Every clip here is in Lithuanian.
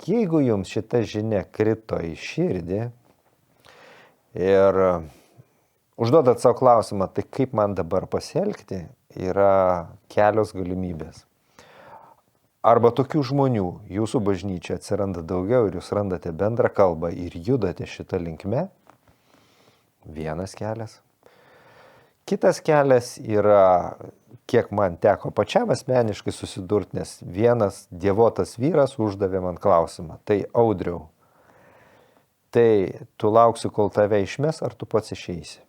Jeigu jums šita žinia krito į širdį ir užduodat savo klausimą, tai kaip man dabar pasielgti, yra kelios galimybės. Arba tokių žmonių jūsų bažnyčia atsiranda daugiau ir jūs randate bendrą kalbą ir judate šitą linkme. Vienas kelias. Kitas kelias yra, kiek man teko pačiam asmeniškai susidurti, nes vienas dievotas vyras uždavė man klausimą. Tai Audriau, tai tu lauksi, kol tave išmes, ar tu pats išeisi?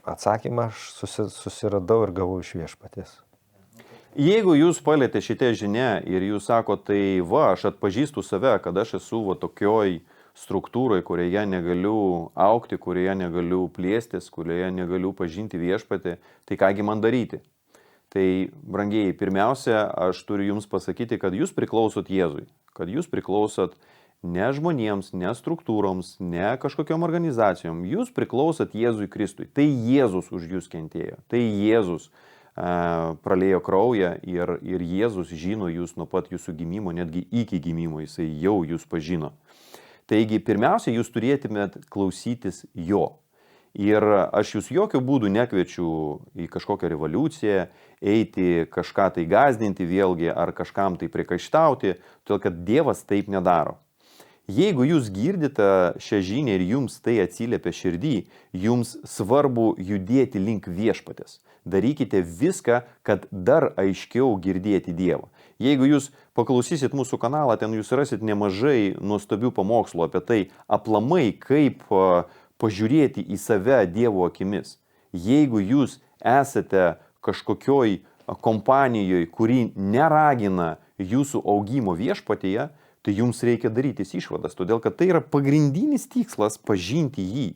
Atsakymą aš susiradau ir gavau iš Viešpaties. Jeigu jūs palėtė šitą žinią ir jūs sako, tai va, aš atpažįstu save, kad aš esu va tokioj struktūrai, kurioje negaliu aukti, kurioje negaliu plėstis, kurioje negaliu pažinti Viešpatį, tai kągi man daryti? Tai, brangieji, pirmiausia, aš turiu jums pasakyti, kad jūs priklausot Jėzui, kad jūs priklausot ne žmonėms, ne struktūroms, ne kažkokiom organizacijom, jūs priklausot Jėzui Kristui. Tai Jėzus už jūs kentėjo, tai Jėzus pralėjo kraują ir Jėzus žino jūs nuo pat jūsų gimimo, netgi iki gimimo jisai jau jūs pažino. Taigi, pirmiausia, jūs turėtumėt klausytis jo. Ir aš jūs jokių būdų nekviečiu į kažkokią revoliuciją, eiti kažką tai gąsdinti vėlgi ar kažkam tai priekaištauti, todėl kad Dievas taip nedaro. Jeigu jūs girdite šią žinią ir jums tai atsiliepia širdį, jums svarbu judėti link Viešpatės. Darykite viską, kad dar aiškiau girdėti Dievą. Jeigu jūs paklausysit mūsų kanalą, ten jūs rasit nemažai nuostabių pamokslų apie tai aplamai, kaip pažiūrėti į save Dievo akimis. Jeigu jūs esate kažkokioj kompanijoje, kuri neragina jūsų augimo Viešpatyje, tai jums reikia darytis išvadas, todėl kad tai yra pagrindinis tikslas pažinti jį.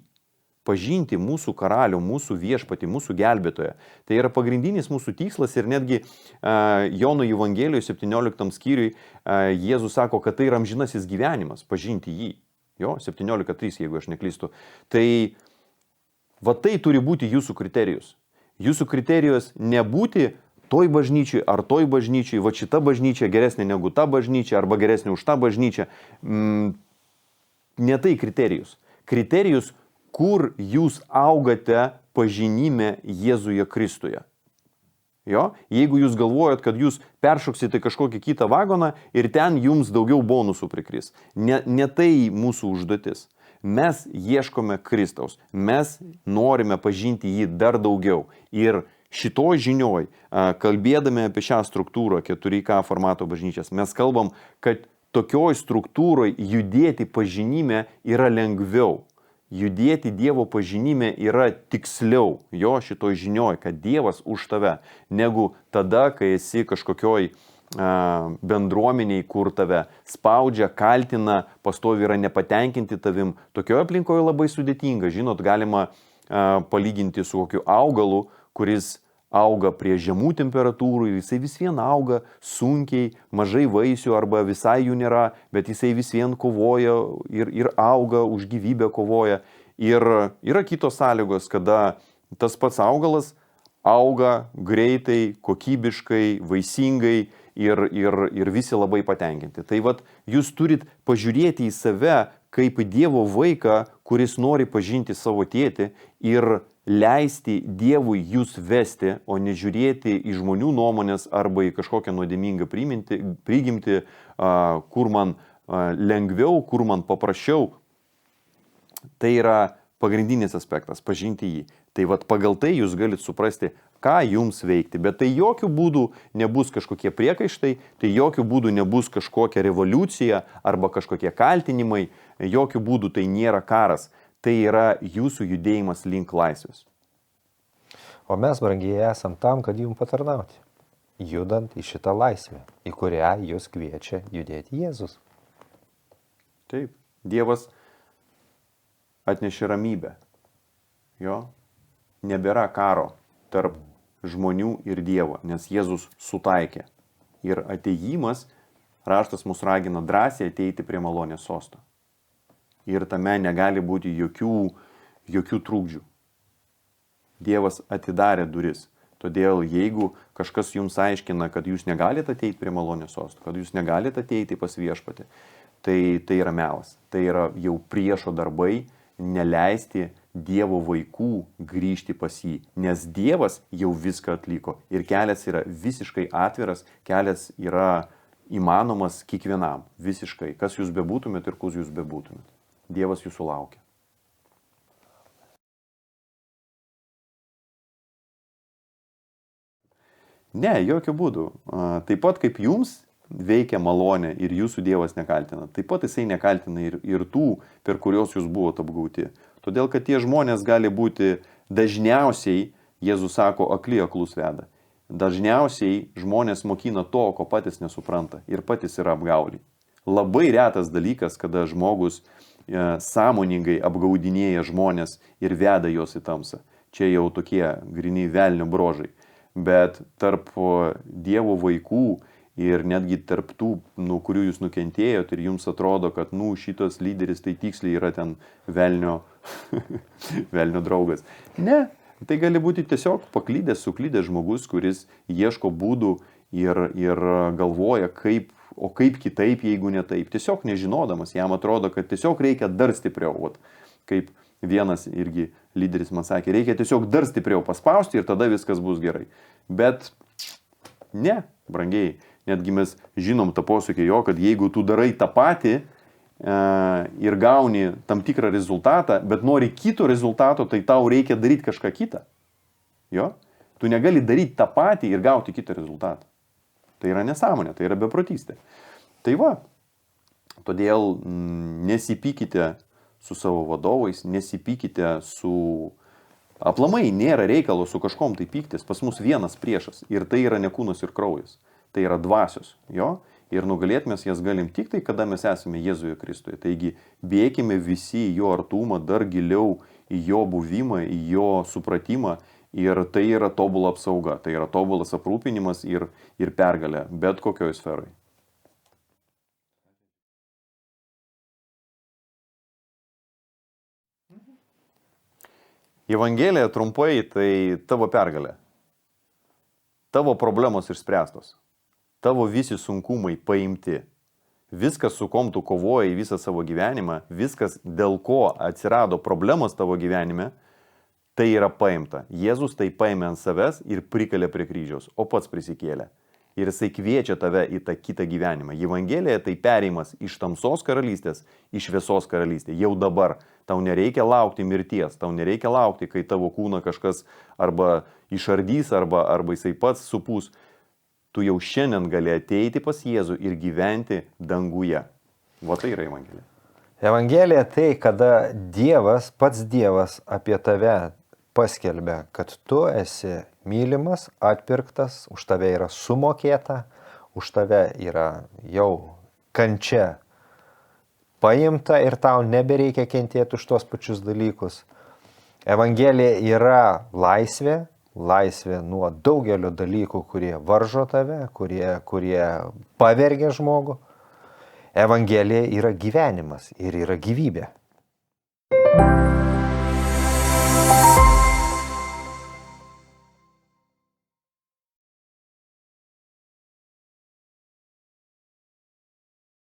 Pažinti mūsų karalių, mūsų Viešpatį, mūsų gelbėtoją. Tai yra pagrindinis mūsų tikslas ir netgi Jono Evangelijoje 17 skyriui Jėzus sako, kad tai yra amžinasis gyvenimas, pažinti jį. Jo, 17.3, jeigu aš neklystu. Tai va tai turi būti jūsų kriterijus. Jūsų kriterijus nebūti toj bažnyčiai ar toj bažnyčiai, va šita bažnyčia geresnė negu ta bažnyčia arba geresnė už tą bažnyčią. Ne tai kriterijus. Kriterijus, kur jūs augate pažinime Jėzuje Kristuje. Jo? Jeigu jūs galvojat, kad jūs peršoksite kažkokį kitą vagoną ir ten jums daugiau bonusų prikris. Ne tai mūsų užduotis. Mes ieškome Kristaus. Mes norime pažinti jį dar daugiau. Ir šitoj žinioj, kalbėdami apie šią struktūrą 4K formato bažnyčias, mes kalbam, kad tokioj struktūroj judėti pažinime yra lengviau. Judėti Dievo pažinime yra tiksliau, jo šitoj žinioj, kad Dievas už tave, negu tada, kai esi kažkokioj bendruomeniai, kur tave spaudžia, kaltina, pastovi yra nepatenkinti tavim. Tokioje aplinkoje labai sudėtinga. Žinot, galima palyginti su kokiu augalu, kuris auga prie žemų temperatūrų ir jisai vis vien auga sunkiai, mažai vaisių arba visai jų nėra, bet jisai vis vien kovoja ir auga, už gyvybę kovoja. Ir yra kitos sąlygos, kada tas pats augalas auga greitai, kokybiškai, vaisingai ir visi labai patenkinti. Tai vat jūs turit pažiūrėti į save kaip į Dievo vaiką, kuris nori pažinti savo tėtį ir leisti Dievui jūs vesti, o nežiūrėti į žmonių nuomonės arba į kažkokią nuodėmingą prigimtį, kur man lengviau, kur man paprasčiau. Tai yra pagrindinis aspektas, pažinti jį. Tai vat pagal tai jūs galite suprasti, ką jums veikti. Bet tai jokių būdų nebus kažkokie priekaištai, tai jokių būdų nebus kažkokia revoliucija arba kažkokie kaltinimai, jokių būdų tai nėra karas. Tai yra jūsų judėjimas link laisvės. O mes, brangiai, esam tam, kad jums patarnauti, judant į šitą laisvę, į kurią jūs kviečia judėti Jėzus. Taip, Dievas atnešė ramybę. Jo, nebėra karo tarp žmonių ir Dievo, nes Jėzus sutaikė. Ir atėjimas, raštas mus ragina drąsiai ateiti prie malonės sosto. Ir tame negali būti jokių trukdžių. Dievas atidarė duris. Todėl jeigu kažkas jums aiškina, kad jūs negalite ateiti prie malonės sostų, kad jūs negalite ateiti pas viešpatį, tai yra melas. Tai yra jau priešo darbai neleisti Dievo vaikų grįžti pas jį. Nes Dievas jau viską atliko. Ir kelias yra visiškai atviras, kelias yra įmanomas kiekvienam. Visiškai. Kas jūs bebūtumėt ir kur jūs bebūtumėt. Dievas jūsų laukia. Ne, jokių būdų. Taip pat kaip jums veikia malonė ir jūsų Dievas nekaltina, taip pat jisai nekaltina ir tų, per kurios jūs buvote apgauti. Todėl, kad tie žmonės gali būti dažniausiai, Jėzus sako, akli aklus veda. Dažniausiai žmonės mokina to, ko patys nesupranta ir patys yra apgauliai. Labai retas dalykas, kada žmogus sąmoningai apgaudinėja žmonės ir veda juos į tamsą. Čia jau tokie gryni velnio brožai. Bet tarp Dievo vaikų ir netgi tarp tų, kurių jūs nukentėjot ir jums atrodo, kad šitas lyderis tai tiksliai yra ten velnio, velnio draugas. Ne, tai gali būti tiesiog paklydęs, suklydęs žmogus, kuris ieško būdų ir galvoja, kaip kitaip, jeigu ne taip. Tiesiog nežinodamas, jam atrodo, kad tiesiog reikia dar stipriau. Kaip vienas irgi lyderis man sakė, reikia tiesiog dar stipriau paspausti ir tada viskas bus gerai. Bet ne, brangiai, netgi mes žinom tą posakį jo, kad jeigu tu darai tą patį ir gauni tam tikrą rezultatą, bet nori kito rezultato, tai tau reikia daryti kažką kitą. Jo? Tu negali daryti tą patį ir gauti kitą rezultatą. Tai yra nesąmonė, tai yra beprotystė. Tai va, todėl nesipykite su savo vadovais, nesipykite su... Aplamai nėra reikalo su kažkom tai pyktis, pas mus vienas priešas ir tai yra ne kūnas ir kraujas, tai yra dvasios, jo, ir nugalėti mes jas galim tik tai, kada mes esame Jėzuje Kristuje. Taigi bėkime visi į jo artumą, dar giliau į jo buvimą, į jo supratimą ir tai yra tobula apsauga, tai yra tobulas aprūpinimas ir pergalė bet kokioj sferai. Evangelija trumpai tai tavo pergalė. Tavo problemos išspręstos. Tavo visi sunkumai paimti. Viskas, su kom tu kovojai visą savo gyvenimą, viskas, dėl ko atsirado problemos tavo gyvenime, tai yra paimta. Jėzus tai paėmė ant savęs ir prikalė prie kryžiaus, o pats prisikėlė. Ir jisai kviečia tave į tą kitą gyvenimą. Evangelija tai perėjimas iš tamsos karalystės į šviesos karalystę. Jau dabar. Tau nereikia laukti mirties, tau nereikia laukti, kai tavo kūną kažkas arba išardys, arba jisai pats supūs. Tu jau šiandien gali ateiti pas Jėzų ir gyventi danguje. Va tai yra Evangelija. Evangelija tai, kada Dievas, pats Dievas apie tave paskelbia, kad tu esi mylimas, atpirktas, už tave yra sumokėta, už tave yra jau kančia paimta ir tau nebereikia kentėti už tuos pačius dalykus. Evangelija yra laisvė nuo daugelio dalykų, kurie varžo tave, kurie pavergia žmogų. Evangelija yra gyvenimas ir yra gyvybė.